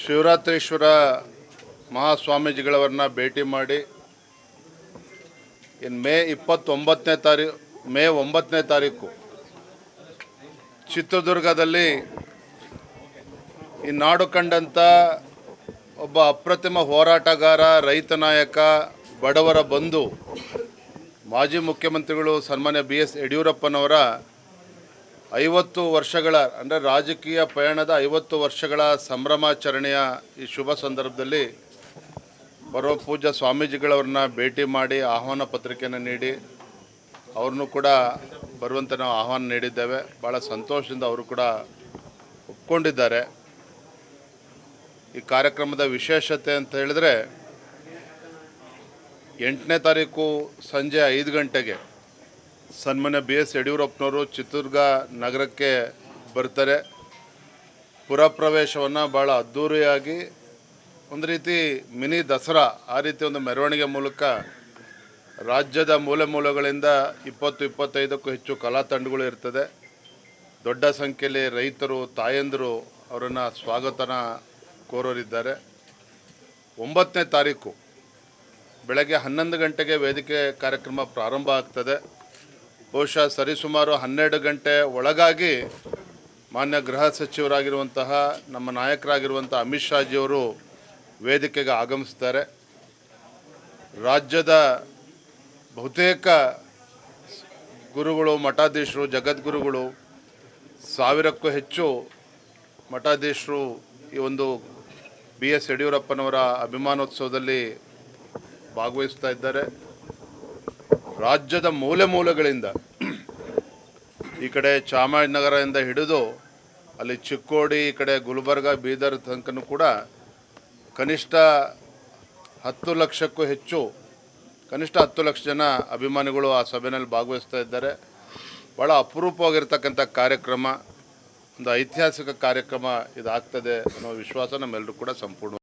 ಶಿವರಾತ್ರೀಶ್ವರ ಮಹಾಸ್ವಾಮೀಜಿಗಳವರನ್ನ ಭೇಟಿ ಮಾಡಿ ಇನ್ನು ಮೇ 9ನೇ ತಾರೀಕು ಚಿತ್ರದುರ್ಗದಲ್ಲಿ ಈ ನಾಡು ಕಂಡಂಥ ಒಬ್ಬ ಅಪ್ರತಿಮ ಹೋರಾಟಗಾರ, ರೈತ ನಾಯಕ, ಬಡವರ ಬಂಧು, ಮಾಜಿ ಮುಖ್ಯಮಂತ್ರಿಗಳು ಸನ್ಮಾನ್ಯ BS ಯಡಿಯೂರಪ್ಪನವರ 50 ವರ್ಷಗಳ ಅಂದರೆ ರಾಜಕೀಯ ಪಯಣದ 50 ವರ್ಷಗಳ ಸಂಭ್ರಮಾಚರಣೆಯ ಈ ಶುಭ ಸಂದರ್ಭದಲ್ಲಿ ಪರಮ ಪೂಜ್ಯ ಸ್ವಾಮೀಜಿಗಳವ್ರನ್ನ ಭೇಟಿ ಮಾಡಿ ಆಹ್ವಾನ ಪತ್ರಿಕೆಯನ್ನು ನೀಡಿ ಅವ್ರನ್ನೂ ಕೂಡ ಬರುವಂತೆ ನಾವು ಆಹ್ವಾನ ನೀಡಿದ್ದೇವೆ. ಭಾಳ ಸಂತೋಷದಿಂದ ಅವರು ಕೂಡ ಒಪ್ಕೊಂಡಿದ್ದಾರೆ. ಈ ಕಾರ್ಯಕ್ರಮದ ವಿಶೇಷತೆ ಅಂತ ಹೇಳಿದ್ರೆ 8ನೇ ತಾರೀಕು ಸಂಜೆ 5 ಗಂಟೆಗೆ ಸನ್ಮಾನ್ಯ BS ಯಡಿಯೂರಪ್ಪನವರು ಚಿತ್ರದುರ್ಗ ನಗರಕ್ಕೆ ಬರ್ತಾರೆ. ಪುರಪ್ರವೇಶವನ್ನು ಭಾಳ ಅದ್ಧೂರಿಯಾಗಿ ಒಂದು ರೀತಿ ಮಿನಿ ದಸರಾ ಆ ರೀತಿ ಒಂದು ಮೆರವಣಿಗೆ ಮೂಲಕ ರಾಜ್ಯದ ಮೂಲೆ ಮೂಲೆಗಳಿಂದ 20-25ಕ್ಕೂ ಹೆಚ್ಚು ಕಲಾ ತಂಡಗಳು ಇರ್ತದೆ. ದೊಡ್ಡ ಸಂಖ್ಯೆಯಲ್ಲಿ ರೈತರು, ತಾಯಂದಿರು ಅವರನ್ನು ಸ್ವಾಗತನ ಕೋರೋರಿದ್ದಾರೆ. 9ನೇ ತಾರೀಕು ಬೆಳಗ್ಗೆ 11 ಗಂಟೆಗೆ ವೇದಿಕೆ ಕಾರ್ಯಕ್ರಮ ಪ್ರಾರಂಭ ಆಗ್ತದೆ. ಬಹುಶಃ ಸರಿಸುಮಾರು 12 ಗಂಟೆ ಒಳಗಾಗಿ ಮಾನ್ಯ ಗೃಹ ಸಚಿವರಾಗಿರುವಂತಹ ನಮ್ಮ ನಾಯಕರಾಗಿರುವಂಥ ಅಮಿತ್ ಶಾಜಿಯವರು ವೇದಿಕೆಗೆ ಆಗಮಿಸ್ತಾರೆ. ರಾಜ್ಯದ ಬಹುತೇಕ ಗುರುಗಳು, ಮಠಾಧೀಶರು, ಜಗದ್ಗುರುಗಳು, 1000ಕ್ಕೂ ಹೆಚ್ಚು ಮಠಾಧೀಶರು ಈ ಒಂದು BS ಯಡಿಯೂರಪ್ಪನವರ ಅಭಿಮಾನೋತ್ಸವದಲ್ಲಿ ಭಾಗವಹಿಸ್ತಾ ಇದ್ದಾರೆ. ರಾಜ್ಯದ ಮೂಲೆ ಮೂಲೆಗಳಿಂದ ಈ ಕಡೆ ಚಾಮರಾಜನಗರದಿಂದ ಹಿಡಿದು ಅಲ್ಲಿ ಚಿಕ್ಕೋಡಿ, ಈ ಕಡೆ ಗುಲ್ಬರ್ಗ, ಬೀದರ್ ತನಕನೂ ಕೂಡ ಕನಿಷ್ಠ 10 ಲಕ್ಷಕ್ಕೂ ಹೆಚ್ಚು, ಕನಿಷ್ಠ 10 ಲಕ್ಷ ಜನ ಅಭಿಮಾನಿಗಳು ಆ ಸಭೆಯಲ್ಲಿ ಭಾಗವಹಿಸ್ತಾ ಇದ್ದಾರೆ. ಭಾಳ ಅಪರೂಪವಾಗಿರ್ತಕ್ಕಂಥ ಕಾರ್ಯಕ್ರಮ, ಒಂದು ಐತಿಹಾಸಿಕ ಕಾರ್ಯಕ್ರಮ ಇದಾಗ್ತದೆ ಅನ್ನೋ ವಿಶ್ವಾಸ ನಮ್ಮೆಲ್ಲರೂ ಕೂಡ ಸಂಪೂರ್ಣ.